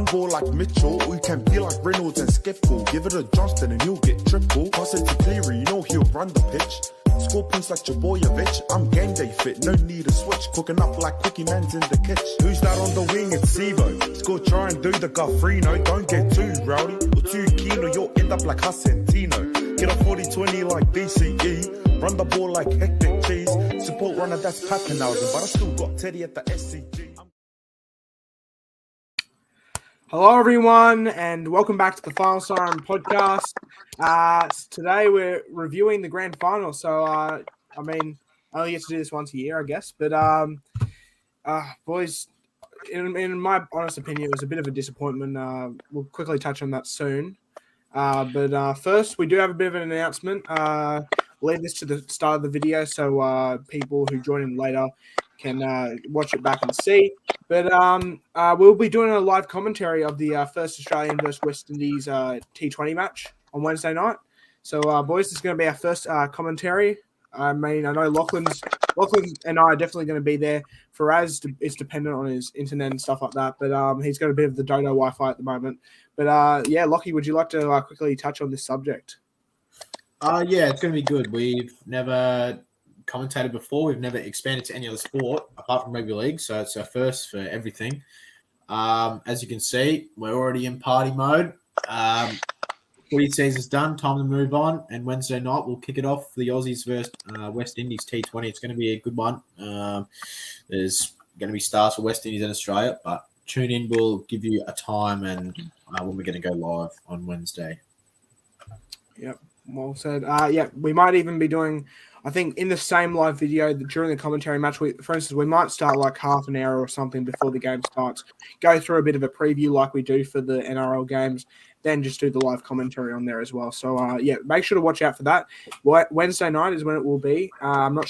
Ball like Mitchell, we can be like Reynolds and Skipple. Give it a Johnston and he'll get triple. Pass it to Cleary, you know he'll run the pitch. Score points like Jabojevic. I'm game day fit, no need a switch. Cooking up like Cookie Man's in the kitchen. Who's that on the wing? It's Sevo. Score, try and do the Guffrino. Don't get too rowdy or too keen or you'll end up like Hasentino. Get a 40-20 like BCE. Run the ball like hectic cheese. Support runner, that's Pappenhausen. But I still got Teddy at the SCG. Hello, everyone, and welcome back to the Final Siren podcast. Today we're reviewing the grand final. So, I only get to do this once a year, I guess. But, boys, in my honest opinion, it was a bit of a disappointment. We'll quickly touch on that soon. But first, we do have a bit of an announcement. We'll leave this to the start of the video so people who join in later can watch it back and see. But we'll be doing a live commentary of the first Australian versus West Indies T20 match on Wednesday night. So, boys, this is going to be our first commentary. I mean, I know Lachlan and I are definitely going to be there. Faraz is dependent on his internet and stuff like that, but he's got a bit of the Dodo Wi-Fi at the moment. But, yeah, Lockie, would you like to quickly touch on this subject? Yeah, it's going to be good. We've never commentated before. We've never expanded to any other sport apart from rugby league, so it's our first for everything. As you can see, we're already in party mode. Footy season's done, time to move on, and Wednesday night we'll kick it off for the Aussies versus West Indies T20. It's going to be a good one. There's going to be stars for West Indies and Australia, but tune in. We'll give you a time and when we're going to go live on Wednesday. Yep, well said. Yeah, we might even be doing, I think, in the same live video during the commentary match, for instance, we might start like half an hour or something before the game starts, go through a bit of a preview like we do for the NRL games, then just do the live commentary on there as well. So, yeah, make sure to watch out for that. Wednesday night is when it will be. I'm not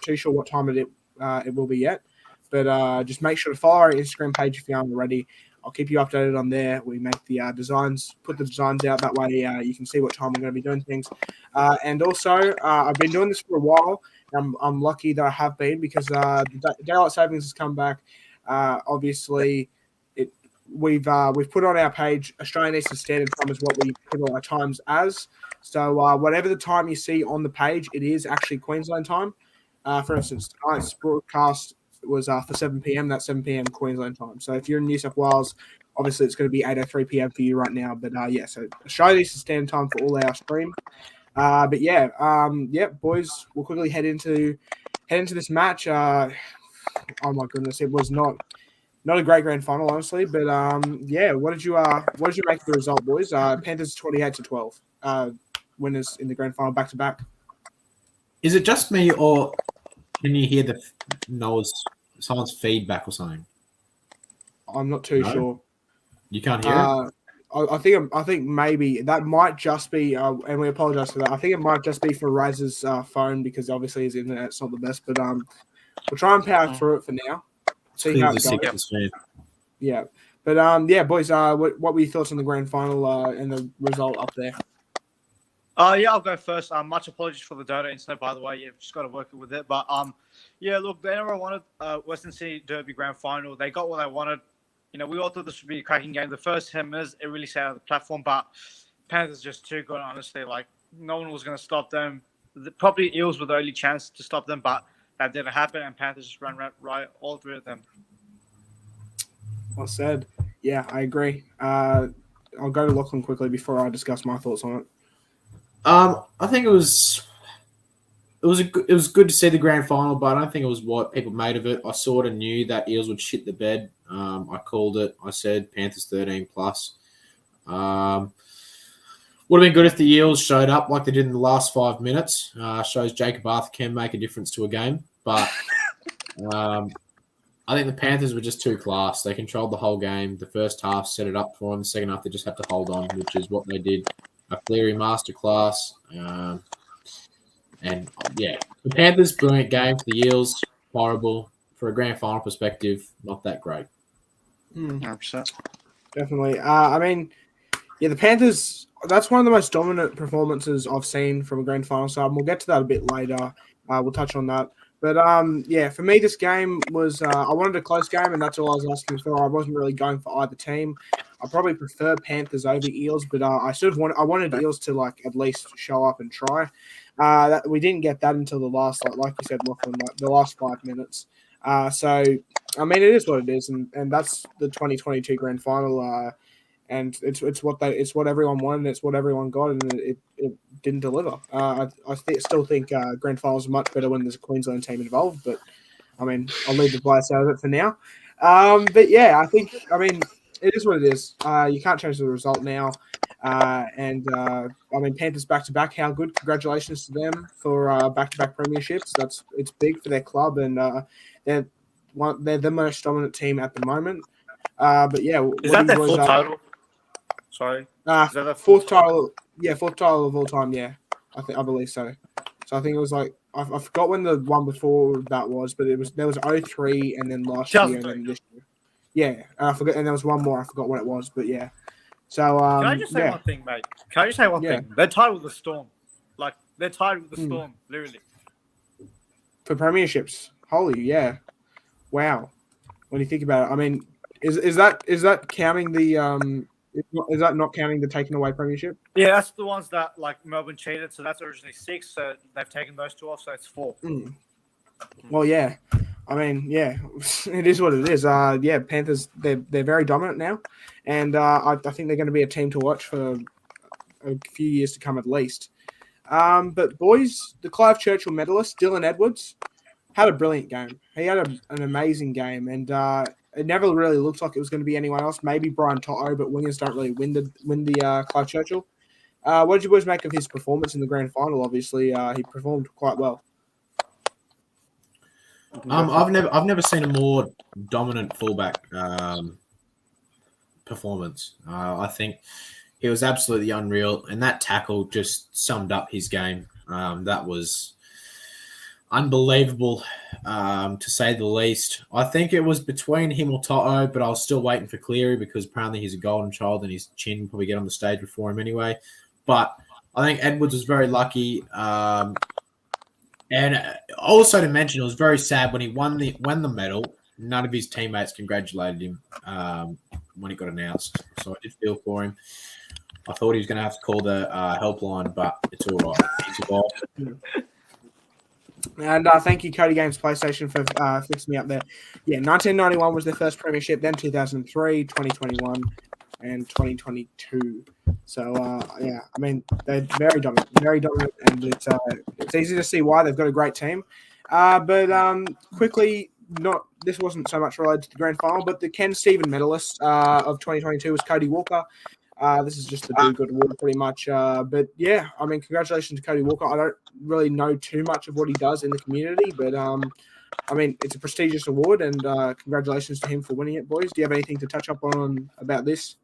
too sure what time it will be yet, but just make sure to follow our Instagram page if you aren't already. I'll keep you updated on there. We make the designs, put the designs out. That way you can see what time we're going to be doing things. And also, I've been doing this for a while. I'm lucky that I have been because the daylight savings has come back. Obviously, we've put on our page Australian Eastern Standard Time is what we put all our times as. So whatever the time you see on the page, it is actually Queensland time. For instance, tonight's broadcast was for 7 p.m. That's 7 p.m. Queensland time. So if you're in New South Wales, obviously it's going to be 8:03 p.m. for you right now. But yeah, so Australia Eastern Standard Time for all our stream. But yeah, boys, we'll quickly head into this match. Oh my goodness, it was not a great grand final, honestly. But yeah, what did you make of the result, boys? Panthers 28-12, winners in the grand final back to back. Is it just me, or can you hear someone's feedback or something? I'm not too sure. You can't hear it? I think maybe that might just be, and we apologize for that. I think it might just be for Raz's phone because obviously his internet's not the best. But we'll try and power through it for now. See how it goes. Yeah, but yeah, boys. What were your thoughts on the grand final and the result up there? Yeah, I'll go first. Much apologies for the Dodo internet, by the way. You've just got to work with it. But yeah, look, the NRL wanted Western Sydney Derby grand final. They got what they wanted. You know, we all thought this would be a cracking game. The first 10 minutes, it really set out the platform, but Panthers just too good, honestly. Like, no one was going to stop them. Probably Eels were the only chance to stop them, but that didn't happen, and Panthers just ran right all through them. Well said. Yeah, I agree. I'll go to Lachlan quickly before I discuss my thoughts on it. I think it was good to see the grand final, but I don't think it was what people made of it. I sort of knew that Eels would shit the bed. I called it. I said Panthers 13 plus. Would have been good if the Eels showed up like they did in the last 5 minutes. Shows Jacob Arthur can make a difference to a game, but I think the Panthers were just too class. They controlled the whole game. The first half set it up for them. The second half they just had to hold on, which is what they did. A Cleary masterclass. And, yeah, the Panthers, brilliant game. For the Eels, horrible. For a grand final perspective, not that great. 100%. Definitely. I mean, yeah, the Panthers, that's one of the most dominant performances I've seen from a grand final side. And we'll get to that a bit later. We'll touch on that. But yeah, for me, this game was I wanted a close game, and that's all I was asking for. I wasn't really going for either team. I probably prefer Panthers over Eels, but I wanted Eels to like at least show up and try. We didn't get that until the last, like you said, Lachlan, like the last 5 minutes. So I mean, it is what it is, and that's the 2022 grand final. And it's what everyone wanted, and it's what everyone got, and it didn't deliver. Still think grand finals are much better when there's a Queensland team involved, but I mean, I'll leave the bias out of it for now. But yeah, I mean, it is what it is. You can't change the result now. I mean, Panthers back to back. How good! Congratulations to them for back to back premierships. It's big for their club, and they're the most dominant team at the moment. But yeah, is that their full title? Sorry, is that their fourth title? Yeah, fourth title of all time. Yeah, I believe so. So I think it was like I forgot when the one before that was, but there was 03 and then last year and then this year. Yeah, I forgot, and there was one more. I forgot what it was, but yeah. So can I just say one thing, mate? Can I just say one thing? They're tied with the Storm. Like they're tied with the Storm, literally. For premierships, holy yeah, wow. When you think about it, I mean, is that counting the Is that not counting the taken away premiership? Yeah, that's the ones that like Melbourne cheated. So that's originally 6. So they've taken those 2 off. So it's 4. Well, yeah. I mean, yeah, it is what it is. Yeah, Panthers they're very dominant now, and I think they're going to be a team to watch for a few years to come at least. But boys, the Clive Churchill medalist Dylan Edwards had a brilliant game. He had an amazing game, and it never really looked like it was going to be anyone else. Maybe Brian Toto, but wingers don't really win the Clive Churchill. What did you boys make of his performance in the grand final? Obviously, he performed quite well. I've never seen a more dominant fullback performance. I think he was absolutely unreal, and that tackle just summed up his game. That was unbelievable, to say the least. I think it was between him or Toto, but I was still waiting for Cleary because apparently he's a golden child and his chin will probably get on the stage before him anyway. But I think Edwards was very lucky. And also to mention, it was very sad when he won the medal. None of his teammates congratulated him when it got announced. So I did feel for him. I thought he was going to have to call the helpline, but it's all right. He's evolved. And thank you, Cody Games PlayStation, for fixing me up there. Yeah, 1991 was their first premiership, then 2003, 2021, and 2022. So, yeah, I mean, they're very dominant, and it's easy to see why. They've got a great team. But quickly, this wasn't so much related to the grand final, but the Ken Stephen medalist of 2022 was Cody Walker. This is just the Do Good Award pretty much. But yeah, I mean, congratulations to Cody Walker. I don't really know too much of what he does in the community, but I mean, it's a prestigious award, and congratulations to him for winning it, boys. Do you have anything to touch up on about this?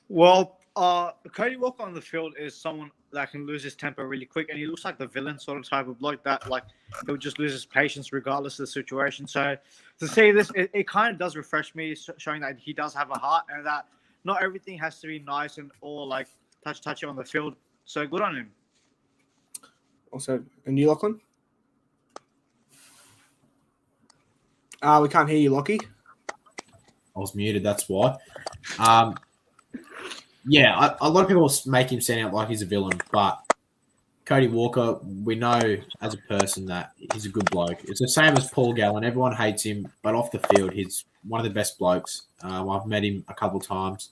Well, Cody Walker on the field is someone that can lose his temper really quick, and he looks like the villain sort of type of bloke that, like, he'll just lose his patience regardless of the situation. So to see this, it kind of does refresh me, showing that he does have a heart and that not everything has to be nice and all like touchy on the field. So good on him. Also, and you, Lachlan? We can't hear you, Lockie. I was muted, that's why. Yeah, a lot of people make him sound out like he's a villain, but Cody Walker, we know as a person that he's a good bloke. It's the same as Paul Gallen. Everyone hates him, but off the field, he's one of the best blokes. I've met him a couple of times.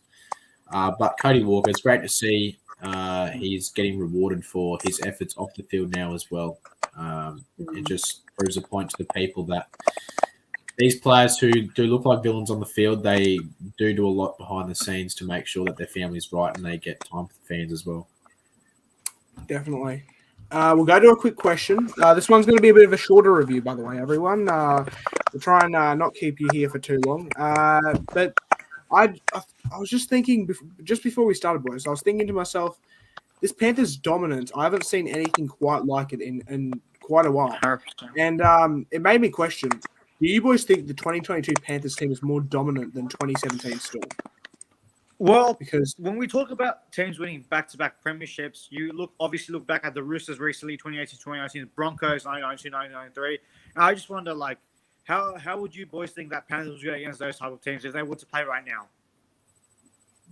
But Cody Walker, it's great to see he's getting rewarded for his efforts off the field now as well. It just proves a point to the people that these players who do look like villains on the field, they do a lot behind the scenes to make sure that their family's right and they get time for the fans as well. Definitely. We'll go to a quick question. This one's going to be a bit of a shorter review, by the way, everyone. We'll try and not keep you here for too long. But I was just thinking, just before we started, boys, I was thinking to myself, this Panthers dominance, I haven't seen anything quite like it in quite a while. 100%. And it made me question, do you boys think the 2022 Panthers team is more dominant than 2017 Storm? Well, because when we talk about teams winning back-to-back premierships, you obviously look back at the Roosters recently, 2018, 2019, the Broncos, 1992, 1993. And I just wonder, like, how would you boys think that Panthers would go against those type of teams if they were to play right now?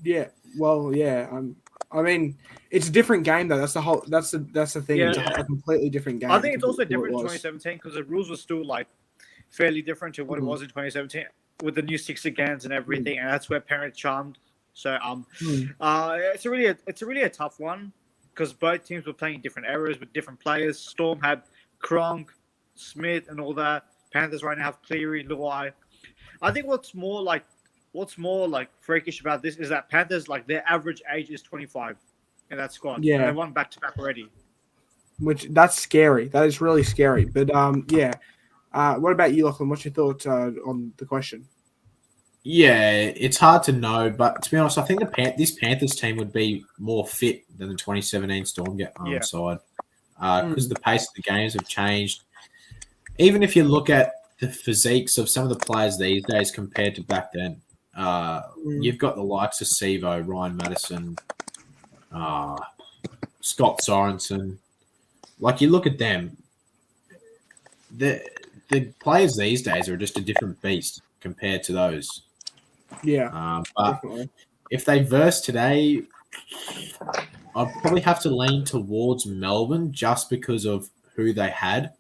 yeah, well, yeah, I mean, it's a different game though. That's the thing. Yeah. It's a completely different game. I think it's also to what different in it was. 2017 because the rules were still like fairly different to what it was in 2017 with the new 6 agains and everything, and that's where parents charmed. So it's really a tough one because both teams were playing different eras with different players. Storm had Kronk, Smith, and all that. Panthers right now have Cleary, Luai. I think what's more freakish about this is that Panthers, like, their average age is 25 in that squad. Yeah. And they won back-to-back already. Which that's scary. That is really scary. But yeah. What about you, Lachlan? What's your thoughts on the question? Yeah, it's hard to know, but to be honest, I think this Panthers team would be more fit than the 2017 Storm side because the pace of the games have changed. Even if you look at the physiques of some of the players these days compared to back then, you've got the likes of Sevo, Ryan Madison, Scott Sorensen. Like, you look at them, the players these days are just a different beast compared to those. Yeah, but definitely. If they verse today, I'd probably have to lean towards Melbourne just because of who they had.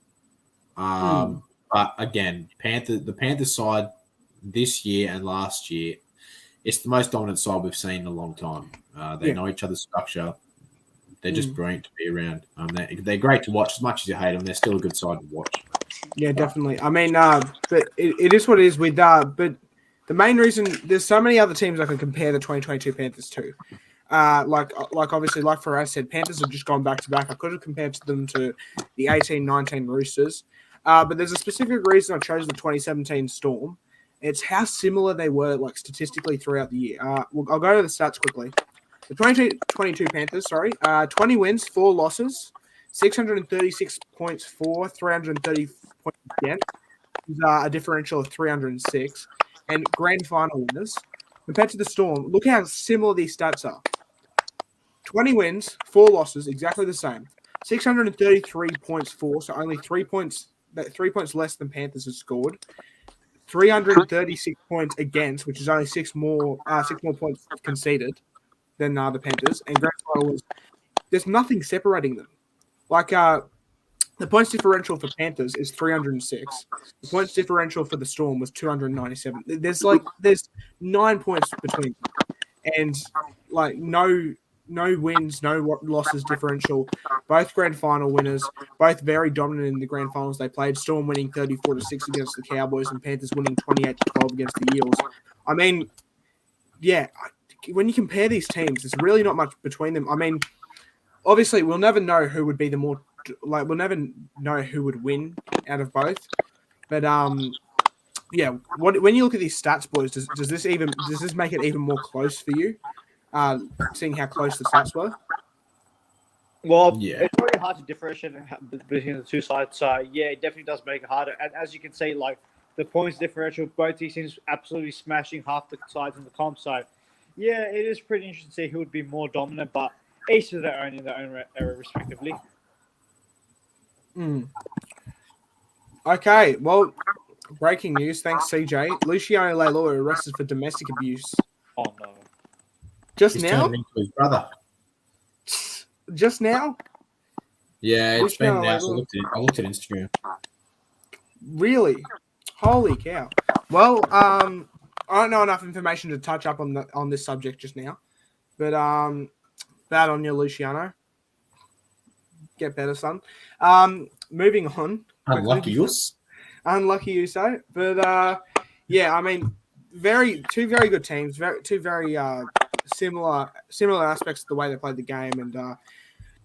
But again, the Panthers side this year and last year, it's the most dominant side we've seen in a long time. They know each other's structure. They're just brilliant to be around. They're great to watch. As much as you hate them, they're still a good side to watch. Yeah, definitely. I mean, but it is what it is with but the main reason there's so many other teams I can compare the 2022 Panthers to. Like obviously, like Faraz said, Panthers have just gone back to back. I could have compared them to the 18-19 Roosters. But there's a specific reason I chose the 2017 Storm. It's how similar they were, like, statistically throughout the year. I'll go to the stats quickly. The 2022 Panthers, 20 wins, 4 losses, 636 points for, 330 points against, a differential of 306, and grand final winners. Compared to the Storm, look how similar these stats are. 20 wins, 4 losses, exactly the same. 633 points for, so only 3 points less than Panthers have scored. 336 points against, which is only 6 more points conceded than the Panthers. And grand final was, there's nothing separating them. Like, the points differential for Panthers is 306. The points differential for the Storm was 297. There's 9 points between them. And, like, no wins, no losses differential. Both grand final winners, both very dominant in the grand finals they played. Storm winning 34-6 against the Cowboys and Panthers winning 28-12 against the Eels. I mean, yeah, when you compare these teams, there's really not much between them. I mean, obviously, we'll never know who would be we'll never know who would win out of both. But yeah, when you look at these stats, boys, does this make it even more close for you? Seeing how close the stats were. Well, it's very hard to differentiate between the two sides. So yeah, it definitely does make it harder. And as you can see, like, the points differential, both these teams absolutely smashing half the sides in the comp. So yeah, it is pretty interesting to see who would be more dominant, but each of their own in their own era, respectively. Okay, well, breaking news. Thanks, CJ. Luciano Leilua arrested for domestic abuse. Oh no! He's now? Turning into his brother. Just now? Yeah, it's been now. So I looked at Instagram. Really? Holy cow! Well, I don't know enough information to touch up on this subject just now, but bad on you, Luciano. Get better, son. Moving on. Unlucky you say. But yeah, I mean, two very good teams, two very similar aspects of the way they played the game, and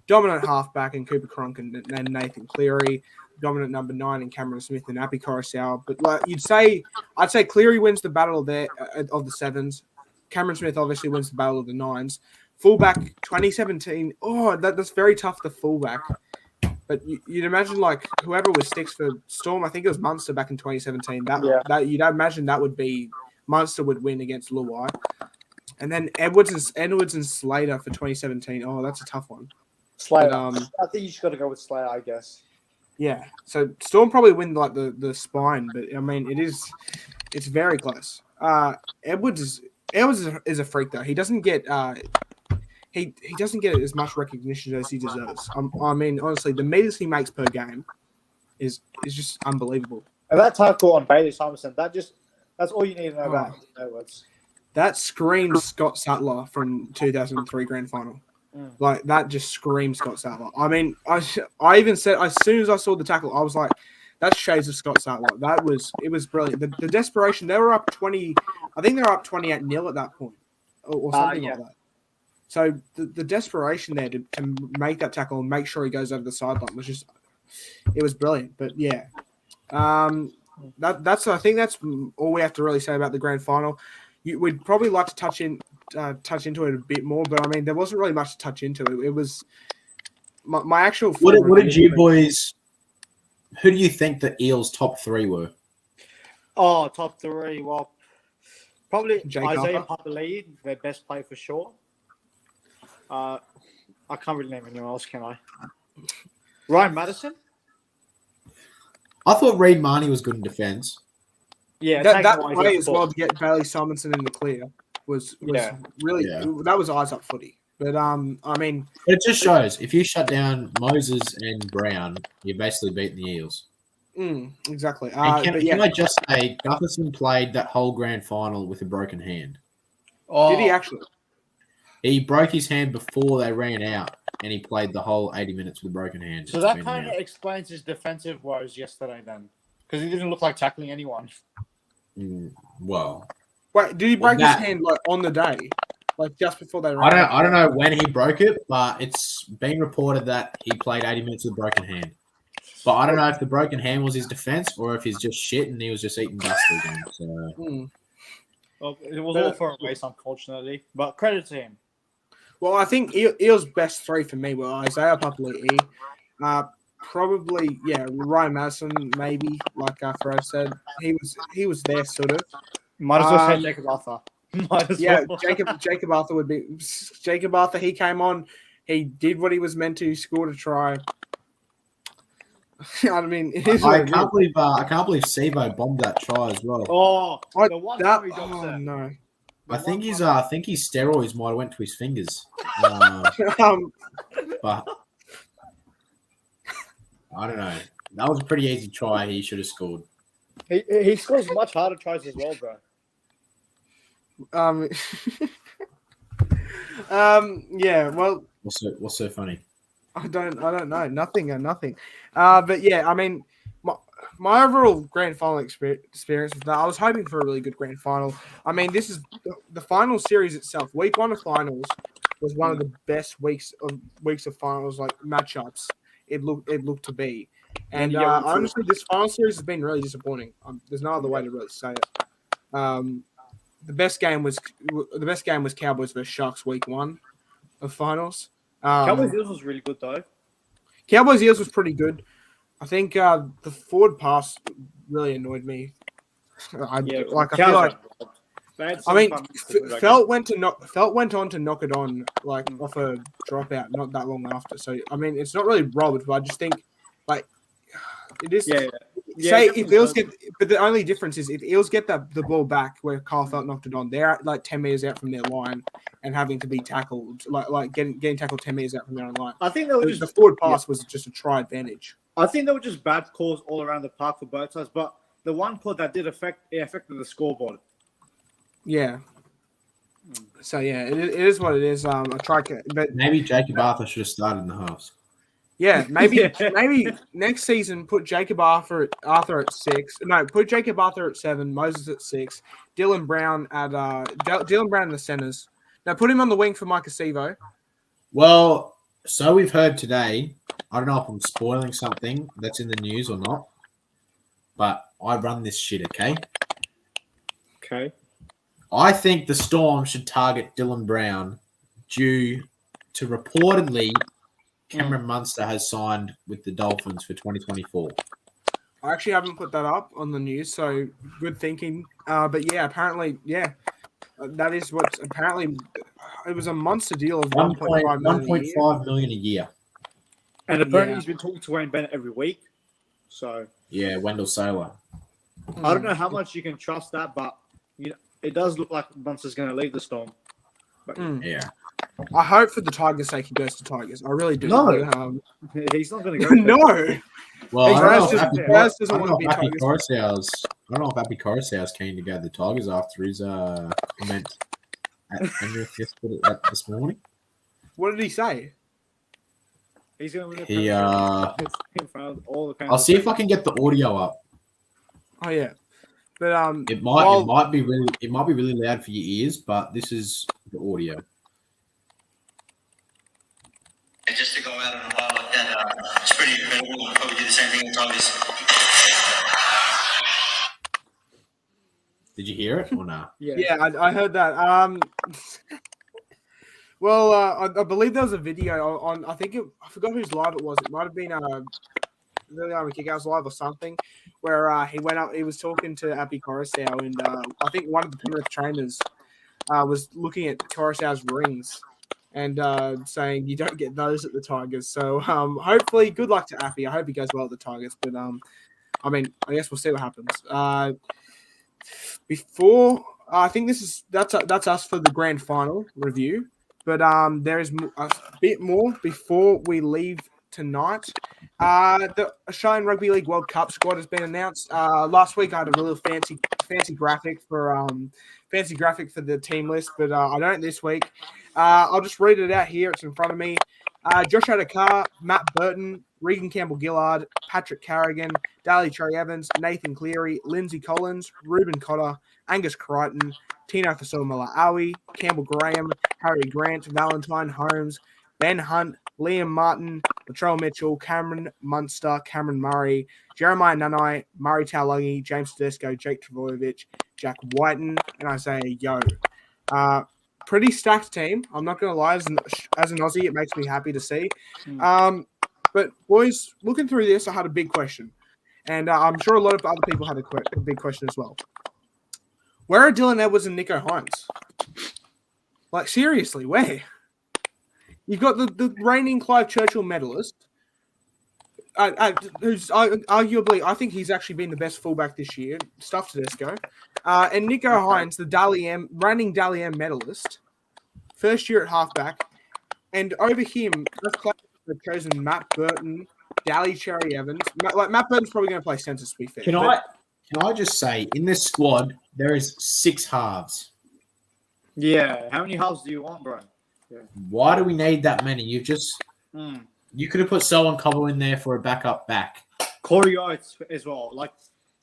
dominant halfback in Cooper Cronk and Nathan Cleary, dominant number 9 in Cameron Smith and Api Coruscant. But like I'd say Cleary wins the battle of the 7s. Cameron Smith obviously wins the battle of the 9s. Fullback 2017. Oh, that's very tough. The fullback. But you'd imagine, like, whoever was sticks for Storm, I think it was Munster back in 2017. That you'd imagine that would be Munster would win against Luai. And then Edwards and Slater for 2017. Oh, that's a tough one. Slater. But, I think you just got to go with Slater, I guess. Yeah. So Storm probably win like the spine, but I mean it's very close. Edwards is a freak though. He doesn't get he doesn't get as much recognition as he deserves. I mean, honestly, the meters he makes per game is just unbelievable. And that tackle on Bailey Thompson, that's all you need to know about Edwards. That screams Scott Sattler from 2003 Grand Final. Like, that just screams Scott Sattler. I mean, I even said, as soon as I saw the tackle, I was like, that's shades of Scott Sattler. It was brilliant. The desperation, they were up 20, I think they were up 28-0 at that point, or something like that. So the desperation there to make that tackle and make sure he goes over the sideline was just, it was brilliant. But yeah, that's I think that's all we have to really say about the grand final. We'd probably like to touch into it a bit more, but I mean, there wasn't really much to touch into. It was my actual. What did you boys? Who do you think the Eels' top three were? Oh, top three. Well, probably Jake Isaiah Arthur. Papali'i, their best player for sure. I can't really name anyone else, can I? Ryan Madison? I thought Reid Marnie was good in defence. Yeah, that play as well to get Bailey Simonson in the clear was really that was eyes up footy. But I mean, it just shows if you shut down Moses and Brown, you're basically beating the Eels. Exactly. Can I just say, Gutherson played that whole grand final with a broken hand. Oh, did he actually? He broke his hand before they ran out, and he played the whole 80 minutes with a broken hand. So that kind of explains his defensive woes yesterday then. Because he didn't look like tackling anyone. Well. Wait, did he break his hand like on the day? Like just before they ran out? I don't know when he broke it, but it's been reported that he played 80 minutes with a broken hand. But I don't know if the broken hand was his defense or if he's just shit and he was just eating dust again. So. Well, it was all for a race, unfortunately. But credit to him. Well, I think Eels' best three for me were Isaiah Papali'i, probably Ryan Madison, maybe like Faraz said, he was there sort of. Might as well say Jacob Arthur. Jacob Arthur would be Jacob Arthur. He came on, he did what he was meant to, scored a try. I mean, I can't believe Sivo bombed that try as well. No. I think his steroids might have went to his fingers. But I don't know. That was a pretty easy try. He should have scored. He scores much harder tries as well, bro. Yeah. Well, what's so funny? I don't know. Nothing. But yeah, I mean, my overall grand final experience with that, I was hoping for a really good grand final. I mean, this is the final series itself. Week 1 of finals was one of the best weeks of finals, like matchups. It looked to be, and honestly, this final series has been really disappointing. There's no other way to really say it. The best game was Cowboys versus Sharks week 1 of finals. Cowboys Eels was really good though. Cowboys Eels was pretty good. I think the forward pass really annoyed me. I feel like Felt went on to knock it on like off a dropout not that long after. So I mean, it's not really robbed, but I just think like it is. Say if Eels get, but the only difference is if Eels get the ball back where Kyle Felt knocked it on, they're like 10 meters out from their line and having to be tackled, like getting tackled 10 meters out from their own line. I think the forward pass was just a try advantage. I think they were just bad calls all around the park for both sides, but the one call that did affected the scoreboard. Yeah. So yeah, it is what it is. I try, but maybe Jacob Arthur should have started in the halves. Yeah, maybe next season put Jacob Arthur at 6. No, put Jacob Arthur at 7, Moses at 6, Dylan Brown in the centers. Now put him on the wing for Micah Sivo. Well, so we've heard today. I don't know if I'm spoiling something that's in the news or not, but I run this shit. Okay. I think the Storm should target Dylan Brown due to reportedly Cameron Munster has signed with the Dolphins for 2024. I actually haven't put that up on the news, so good thinking. But yeah, apparently, yeah. That is what's apparently. It was a monster deal of 1.5 million. 1.5 million a year. And apparently he's been talking to Wayne Bennett every week. So Yeah, Wendell Sailor. I don't know how much you can trust that, but it does look like Munster's going to leave the Storm. But, Yeah. I hope for the Tigers' sake he goes to Tigers. I really do. No. He's not going to go. No. Well, I don't know Happy if Happy Coruscant's keen to go to the Tigers after his comment at Penrith this morning. What did he say? He's going to win He in front of all the fans. I'll see if I can get the audio up. Oh yeah, but it might be really loud for your ears, but this is the audio. And just to go out on a while like that, it's pretty incredible. We'll probably do the same thing in Tigers. Did you hear it or not? Yeah, I heard that. Well, I believe there was a video on. I forgot whose live it was. It might have been really on Kickouts Live or something, where he went up. He was talking to Appy Coruscant, and I think one of the Penrith trainers was looking at Coruscant's rings and saying you don't get those at the Tigers. So hopefully, good luck to Appy. I hope he goes well at the Tigers. But I guess we'll see what happens. Before I think that's us for the grand final review. But there is a bit more before we leave tonight. The Australian Rugby League World Cup squad has been announced. Last week I had a really fancy graphic for the team list, but I don't this week. I'll just read it out here. It's in front of me. Josh Adokar, Matt Burton, Regan Campbell-Gillard, Patrick Carrigan, Daly Cherry-Evans, Nathan Cleary, Lindsay Collins, Ruben Cotter, Angus Crichton, Tino Fasoma-La'awi, Campbell Graham, Harry Grant, Valentine Holmes, Ben Hunt, Liam Martin, Latrell Mitchell, Cameron Munster, Cameron Murray, Jeremiah Nanai, Murray Taulagi, James Tedesco, Jake Travojevic, Jack Whiten, and Isaiah Yeo. Pretty stacked team. I'm not going to lie. As an Aussie, it makes me happy to see. But, boys, looking through this, I had a big question. And I'm sure a lot of other people had a big question as well. Where are Dylan Edwards and Nico Hines? Like, seriously, where? You've got the reigning Clive Churchill medalist, who's arguably, I think he's actually been the best fullback this year, Stuff Tedesco. And Nico Hines, the reigning Dally M medalist, first year at halfback. And over him, they've chosen Matt Burton, Daly Cherry-Evans. Matt Burton's probably going to play centre, to be fair. Can I just say, in this squad, there is 6 halves. Yeah. How many halves do you want, bro? Yeah. Why do we need that many? You could have put Selwyn Cobble in there for a backup back. Corey Oates as well.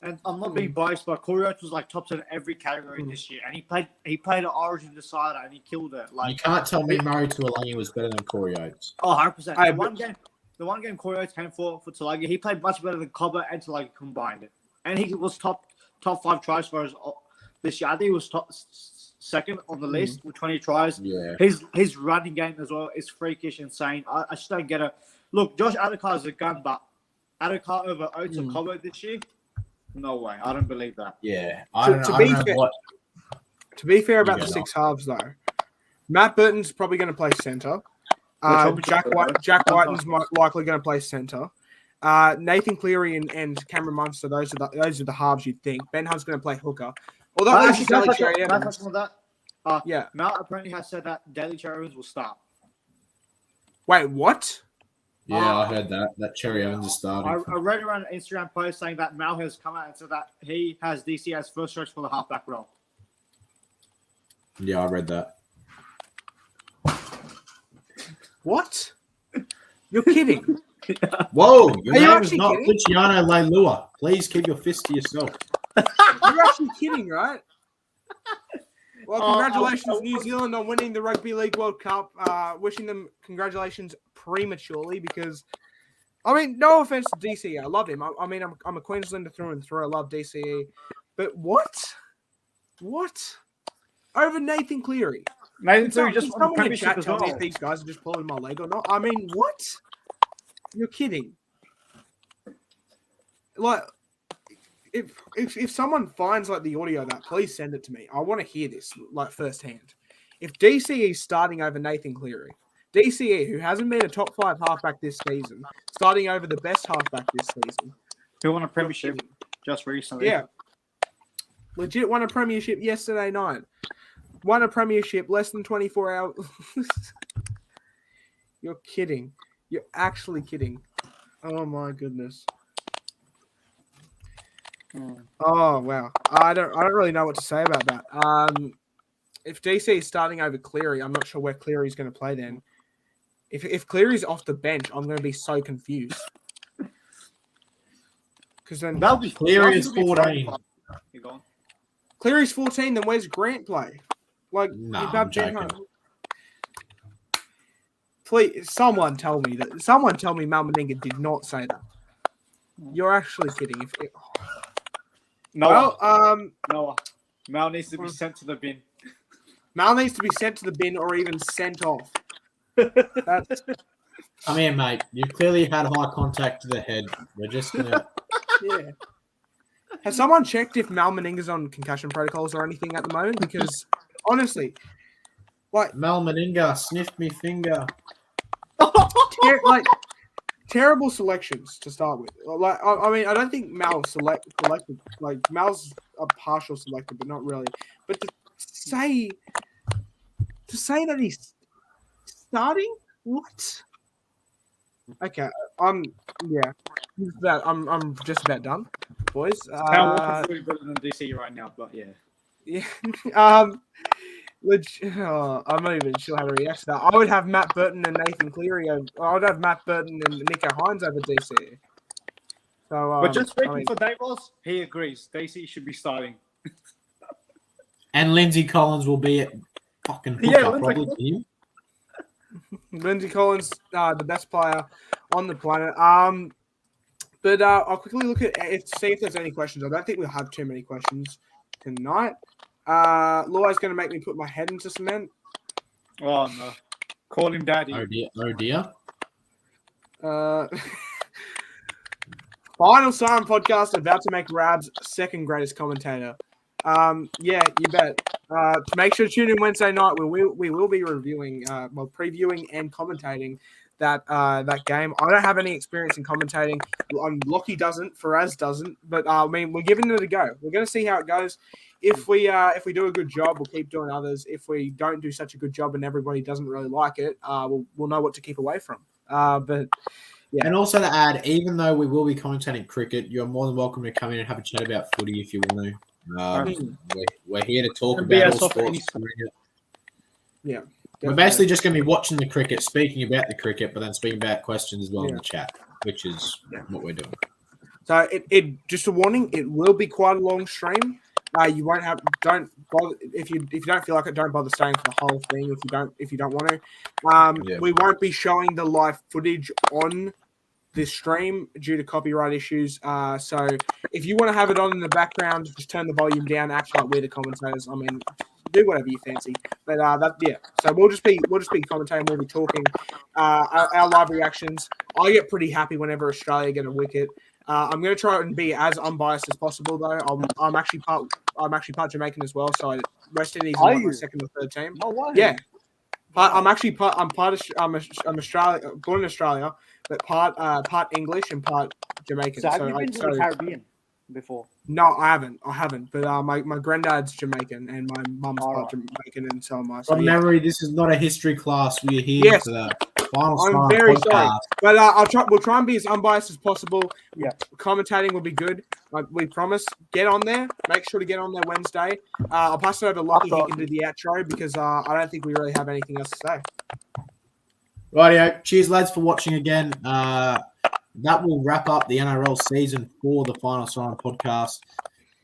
And I'm not being biased, but Corey Oates was top 10 in every category this year, and he played an Origin decider and he killed it. You can't tell me Murray Tuilagi was better than Corey Oates. Oh, 100%. The one game Corey Oates came for Tulagi, he played much better than Cobber and Tulagi combined. And he was top 5 tries for us this year. I think he was second on the list with 20 tries. Yeah. His running game as well is freakish, insane. I just don't get it. Look, Josh Adokar is a gun, but Adokar over Oates or Cobber this year? No way. I don't believe that. Yeah. To be fair about the 6 halves, though, Matt Burton's probably going to play centre. Jack Whiten's likely going to play centre. Nathan Cleary and Cameron Munster, those are the halves you'd think. Ben Hunt's going to play hooker. Although Matt apparently has said that Daly Cherry-Evans will start. Wait, what? Yeah, I heard that. That Cherry-Evans is starting. I read around an Instagram post saying that Mal has come out and said that he has DC as first choice for the halfback role. Yeah, I read that. What? You're kidding. Whoa, your name is not Luciano Leilua. Please keep your fist to yourself. You're actually kidding, right? Well, congratulations, New Zealand, on winning the Rugby League World Cup. Wishing them congratulations prematurely because, no offense to DCE. I love him. I'm a Queenslander through and through. I love DCE. But what? What? Over Nathan Cleary. Nathan Cleary just won the premiership as well. If these guys are just pulling my leg or not. What? You're kidding. if someone finds like the audio of that, please send it to me. I want to hear this like firsthand. If DCE is starting over Nathan Cleary, DCE, who hasn't been a top 5 halfback this season, starting over the best halfback this season, Who won a premiership just recently? yeah, legit won a premiership yesterday night. Won a premiership less than 24 hours. You're kidding. You're actually kidding. Oh my goodness. Oh wow. I don't really know what to say about that. If DC is starting over Cleary, I'm not sure where Cleary's going to play then. If Cleary's off the bench, I'm going to be so confused. Because then That'll be Cleary is 14. You go on. Cleary's 14, then where's Grant play? Like, Nah, he's I'm up Jen joking. home. Please, someone tell me Mal Meninga did not say that. You're actually kidding. Noah. Mal needs to be sent to the bin. Mal needs to be sent to the bin or even sent off. That's Come here, mate. You've clearly had high contact to the head. We're just gonna. yeah. Has someone checked if Mal Meninga's on concussion protocols or anything at the moment? Because honestly, like Mal Meninga sniffed me finger. terrible selections to start with. Like I mean, I don't think Mal's selected. Like Mal's a partial selector, but not really. But to say that he's starting, what? Okay, I'm just about done, boys. Cal Walker's really better than DC right now, but yeah. Yeah. I'm not even sure how to react to that. I would have Matt Burton and Nathan Cleary. I would have Matt Burton and Nico Hines over DC. So, But just speaking for Dave Ross, he agrees. DC should be starting. And Lindsay Collins will be at fucking hooker, Yeah, probably to him. Lindsay Collins, the best player on the planet. But I'll quickly look at see if there's any questions. I don't think we'll have too many questions tonight. Luai's going to make me put my head into cement. Oh no! Call him daddy. Oh dear. Final Siren podcast about to make Rab's second greatest commentator. Yeah, you bet. Make sure to tune in Wednesday night. We will be reviewing, previewing and commentating that game. I don't have any experience in commentating. Lockie doesn't, Faraz doesn't, but I mean we're giving it a go. We're going to see how it goes. If we do a good job, we'll keep doing others. If we don't do such a good job and everybody doesn't really like it, we'll know what to keep away from. But yeah. And also to add, even though we will be commentating cricket, you're more than welcome to come in and have a chat about footy if you want to. We're here to talk about all sports. Yeah. We're basically just going to be watching the cricket, speaking about the cricket, but then speaking about questions as well in the chat, which is what we're doing. So it just a warning, it will be quite a long stream. You won't don't bother if you don't feel like it, don't bother staying for the whole thing if you don't want to. We won't be showing the live footage on this stream due to copyright issues. So if you want to have it on in the background, just turn the volume down, act like we're the commentators. I mean, do whatever you fancy. But so we'll just be commentating, we'll be talking our live reactions. I get pretty happy whenever Australia get a wicket. I'm going to try and be as unbiased as possible, though. I'm actually part Jamaican as well, so West Indies is my second or third team. Oh, wow. Yeah, I'm Australia, born in Australia, but part English and part Jamaican. So have you been to the Caribbean before? No, I haven't. But my granddad's Jamaican and my mum's part Jamaican, and so am I. So, From memory, this is not a history class. We're here for the final I'm very sorry, but we'll try and be as unbiased as possible. Yeah, commentating will be good. We promise. Get on there. Make sure to get on there Wednesday. I'll pass it over to Lockie. He can do the outro because I don't think we really have anything else to say. Rightio. Cheers, lads, for watching again. That will wrap up the NRL season for the Final Siren podcast.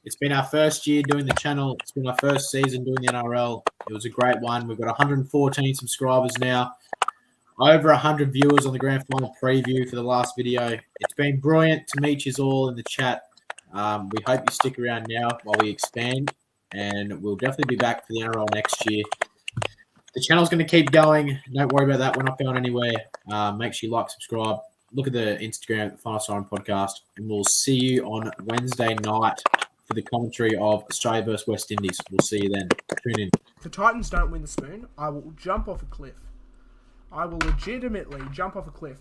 It's been our first year doing the channel. It's been our first season doing the NRL. It was a great one. We've got 114 subscribers now. Over 100 viewers on the grand final preview for the last video. It's been brilliant to meet you all in the chat. We hope you stick around now while we expand, and we'll definitely be back for the NRL next year. The channel's going to keep going. Don't worry about that. We're not going anywhere. Make sure you like, subscribe, look at the Instagram, the Final Siren Podcast, and we'll see you on Wednesday night for the commentary of Australia versus West Indies. We'll see you then. Tune in. If the Titans don't win the spoon, I will jump off a cliff. I will legitimately jump off a cliff.